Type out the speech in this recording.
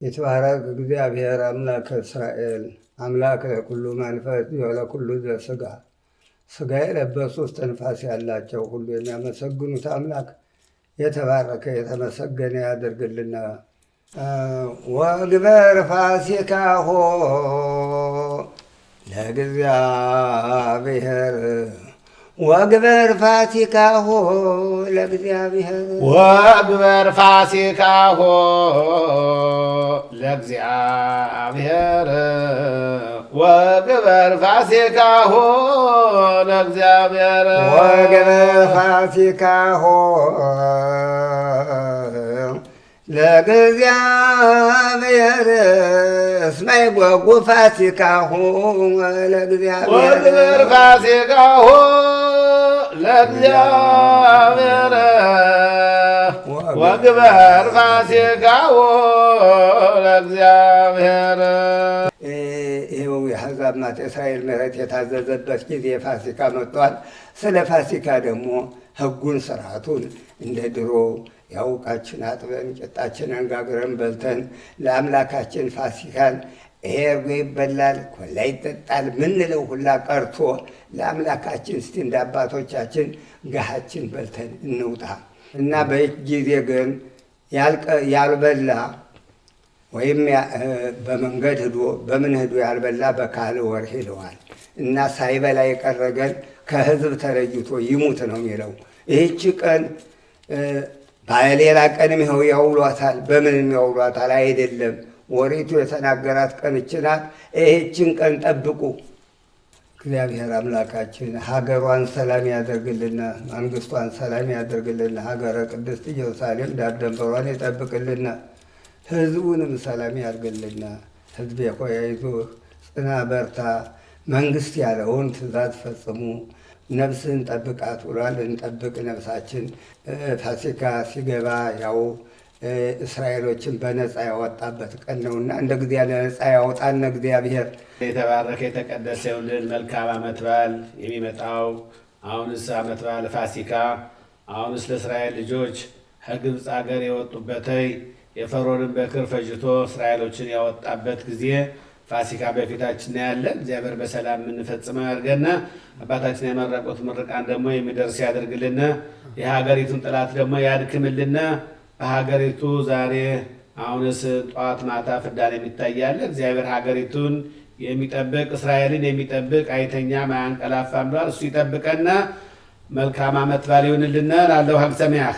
ይትባረክ እግዚአብሔር አምላከ እስራኤል አምላክ ለኩሉ መንፈስ ወለኩሉ ዘሥጋ ሥጋ የለበሱ እስትንፋስ ያላቸው ሁሉ የሚያመሰግኑት አምላክ የተባረከ የተመሰገነ ያደርግልና። ወግበር ፋሲካሆ ለእግዚአብሔር ወግበር ፋሲካሆ ለእግዚአብሔር ወግበር ፋሲካሆ ለእግዚአብሔር ወግበር ፋሲካሆ ለእግዚአብሔር ወግበር ፋሲካሆ ለእግዚአብሔር እስመ ይኆጉ ፋሲካሁ ለእግዚአብሔር ወግበር ፋሲካሁ ለእግዚአብሔር ወግበር ፋሲካሁ ለእግዚአብሔር። ይኸው የአሕዛብ ማት እስራኤል ምሕረት የታዘዘበት ጊዜ ፋሲካ መጥቷል። ስለ ፋሲካ ደግሞ ሕጉን ስርዓቱን እንደ ድሮ ያውቃችን አጥበን ቂጣችንን ጋግረን በልተን ለአምላካችን ፋሲካን ይሄ እርጎ ይበላል ኮላ ይጠጣል ምንለው ሁላ ቀርቶ ለአምላካችን እስቲ እንደ አባቶቻችን ጋሃችን በልተን እንውጣ እና በጊዜ ግን ያልበላ ወይም በመንገድ ሂዶ በምን ሂዶ ያልበላ በካህል ወር ሄደዋል እና ሳይበላ የቀረገን ከሕዝብ ተለይቶ ይሙት ነው የሚለው። ይህች ቀን በሌላ ቀንም ይኸው ያውሏታል፣ በምንም ያውሏታል አይደለም። ወሬቱ የተናገራት ቀን ይህች ናት። ይህችን ቀን ጠብቁ። እግዚአብሔር አምላካችን ሀገሯን ሰላም ያደርግልና፣ መንግስቷን ሰላም ያደርግልና፣ ሀገረ ቅድስት ኢየሩሳሌም ዳር ደንበሯን ይጠብቅልና፣ ህዝቡንም ሰላም ያድርግልና። ህዝቤ ሆይ አይዞህ ጽና በርታ፣ መንግስት ያለውን ትእዛዝ ፈጽሙ፣ ነፍስን ጠብቃት ብሏል። እንጠብቅ ነፍሳችን። ፋሲካ ሲገባ ያው እስራኤሎችን በነፃ ያወጣበት ቀን ነውና እንደ ጊዜ ነፃ ያወጣን እግዚአብሔር። የተባረከ የተቀደሰ ይሁንልን። መልካም ዓመት በዓል የሚመጣው አሁንስ ዓመት በዓል ፋሲካ አሁንስ ለእስራኤል ልጆች ከግብፅ ሀገር የወጡበተይ የፈርዖንን በክር ፈጅቶ እስራኤሎችን ያወጣበት ጊዜ ፋሲካ በፊታችን ያለ እግዚአብሔር በሰላም የምንፈጽመው ያድርገን። አባታችን የመረቁት ምርቃን ደግሞ የሚደርስ ያደርግልን። የሀገሪቱን ጠላት ደግሞ ያድክምልን። በሀገሪቱ ዛሬ አሁንስ ጠዋት ማታ ፍዳን የሚታያለ እግዚአብሔር ሀገሪቱን የሚጠብቅ እስራኤልን የሚጠብቅ አይተኛም አያንቀላፋም ብሏል። እሱ ይጠብቀና መልካም ዓመት በዓል ይሁንልን። ላለው ሀግ ሰሚያህ